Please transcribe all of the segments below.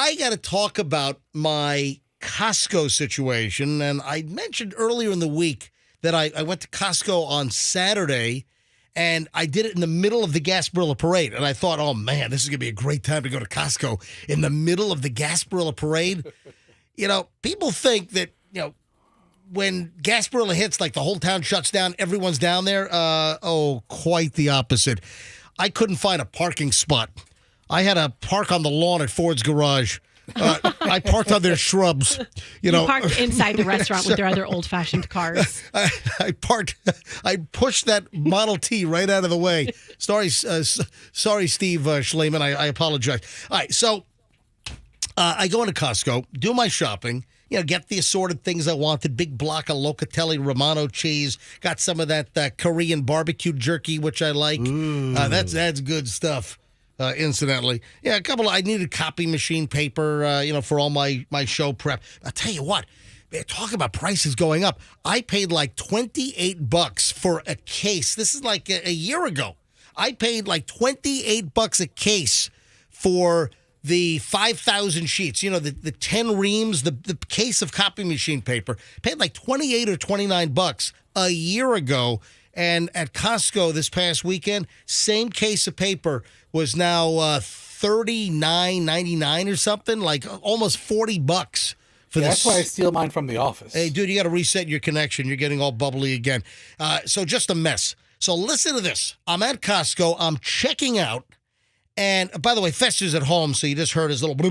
I got to talk about my Costco situation. And I mentioned earlier in the week that I went to Costco on Saturday, and I did it in the middle of the Gasparilla Parade. And I thought, oh, man, this is going to be a great time to go to Costco in the middle of the Gasparilla Parade. People think that, when Gasparilla hits, like the whole town shuts down, everyone's down there. Quite the opposite. I couldn't find a parking spot. I had to park on the lawn at Ford's garage. I parked on their shrubs. You parked inside the restaurant with their other old-fashioned cars. I pushed that Model T right out of the way. Sorry, Steve Schleman. I apologize. All right, so I go into Costco, do my shopping. Get the assorted things I wanted. Big block of Locatelli Romano cheese. Got some of that Korean barbecue jerky, which I like. That's good stuff. Incidentally, a couple. I needed copy machine paper. For all my show prep. I'll tell you what. Talk about prices going up. I paid like $28 for a case. This is like a year ago. I paid like $28 a case for the 5,000 sheets, the 10 reams, the case of copy machine paper. Paid like $28 or $29 a year ago. And at Costco this past weekend, same case of paper was now $39.99 or something, like almost $40 for this. That's why I steal mine from the office. Hey, dude, you got to reset your connection. You're getting all bubbly again. So just a mess. So listen to this. I'm at Costco. I'm checking out. And, by the way, Fester's at home, so you just heard his little... A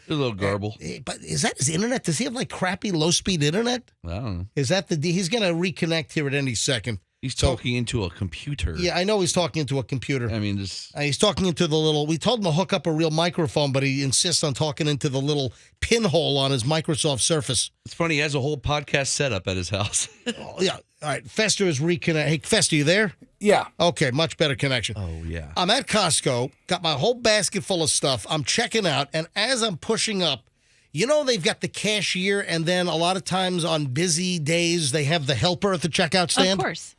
little garble. But is that his internet? Does he have, like, crappy low-speed internet? I don't know. Is that he's going to reconnect here at any second. He's talking into a computer. Yeah, I know he's talking into a computer. I mean, he's talking into the little... We told him to hook up a real microphone, but he insists on talking into the little pinhole on his Microsoft Surface. It's funny, he has a whole podcast setup at his house. Oh, yeah. All right, Fester is reconnecting. Hey, Fester, you there? Yeah. Okay, much better connection. Oh, yeah. I'm at Costco, got my whole basket full of stuff. I'm checking out, and as I'm pushing up, they've got the cashier, and then a lot of times on busy days, they have the helper at the checkout stand. Of course.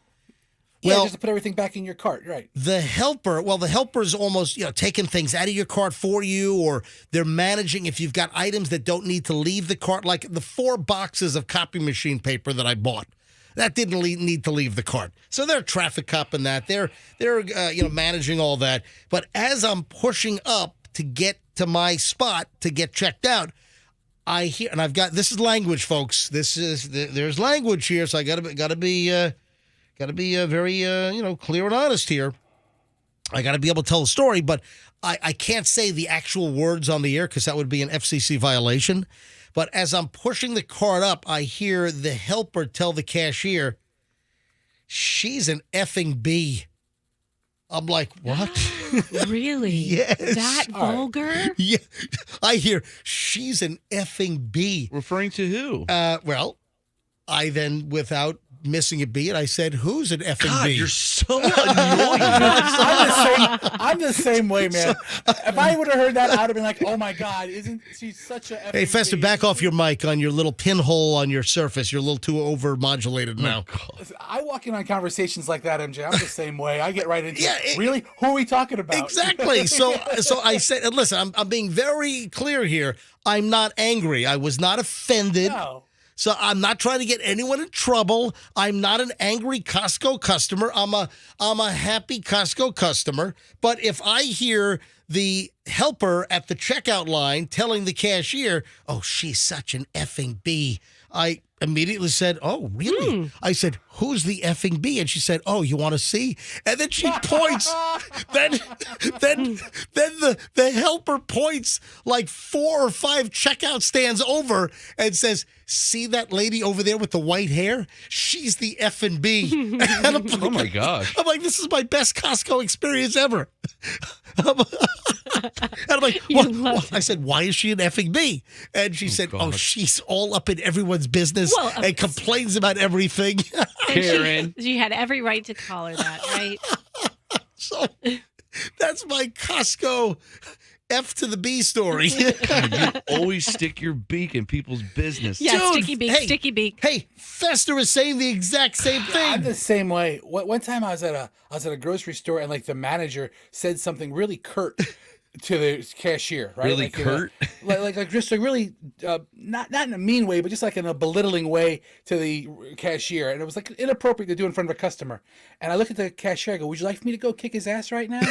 Well, just to put everything back in your cart, right? The helper's almost, taking things out of your cart for you, or they're managing if you've got items that don't need to leave the cart, like the 4 boxes of copy machine paper that I bought. That didn't need to leave the cart. So they're traffic copping that. They're managing all that. But as I'm pushing up to get to my spot to get checked out, I hear, and I've got, this is language, folks. There's language here, so I gotta be very clear and honest here. I gotta be able to tell the story, but I can't say the actual words on the air because that would be an FCC violation. But as I'm pushing the cart up, I hear the helper tell the cashier, she's an effing B. I'm like, what? Really? Yes. That vulgar? Yeah. I hear, she's an effing B. Referring to who? Well, I then, without missing a beat, I said, who's an effing God, B? you're so annoying. I'm the same way, man. If I would have heard that, I would have been like, oh my God, isn't she such a... Hey, Fester, back off your mic on your little pinhole on your Surface. You're a little too over-modulated now. Listen, I walk in on conversations like that, MJ. I'm the same way. I get right into it. Really? Who are we talking about? Exactly. So I said, and listen, I'm being very clear here. I'm not angry. I was not offended. No. So I'm not trying to get anyone in trouble. I'm not an angry Costco customer. I'm a happy Costco customer. But if I hear the helper at the checkout line telling the cashier, oh, she's such an effing B, I immediately said, oh, really? I said, who's the effing B? And she said, oh, you want to see? And then she points. then the helper points like 4 or 5 checkout stands over and says, see that lady over there with the white hair? She's the FnB. And I'm like, Oh, my gosh. I'm like, this is my best Costco experience ever. And I'm like, I said, why is she an effing B? And she said, God. oh, she's all up in everyone's business and complains about everything. Karen. She had every right to call her that, right? So that's my Costco F to the B story. God, you always stick your beak in people's business. Yeah, Dude, sticky beak, hey, sticky beak. Hey, Fester is saying the exact same thing. I'm the same way. One time I was at a grocery store and like the manager said something really curt to the cashier, right? Really like, curt? Like just like really not in a mean way, but just like in a belittling way to the cashier, and it was like inappropriate to do in front of a customer. And I look at the cashier, I go, "Would you like for me to go kick his ass right now?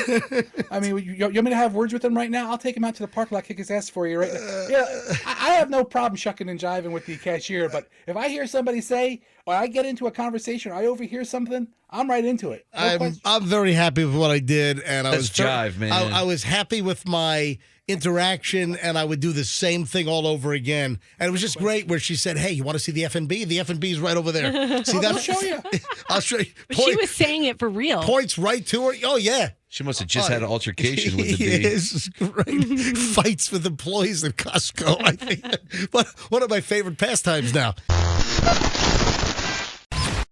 I mean, you want me to have words with him right now? I'll take him out to the parking lot, kick his ass for you right now." Yeah, I have no problem shucking and jiving with the cashier, but if I hear somebody say, or I get into a conversation, or I overhear something, I'm right into it. I'm very happy with what I did, and I That's was jive, man. I was happy with my interaction, and I would do the same thing all over again. And it was just great where she said, "Hey, you want to see the FnB? The FnB is right over there. See that? I'll show you." I'll show you. But she was saying it for real. Points right to her. Oh yeah. She must have just had an altercation with the bee. This is great. Fights with employees at Costco, I think. But one of my favorite pastimes now.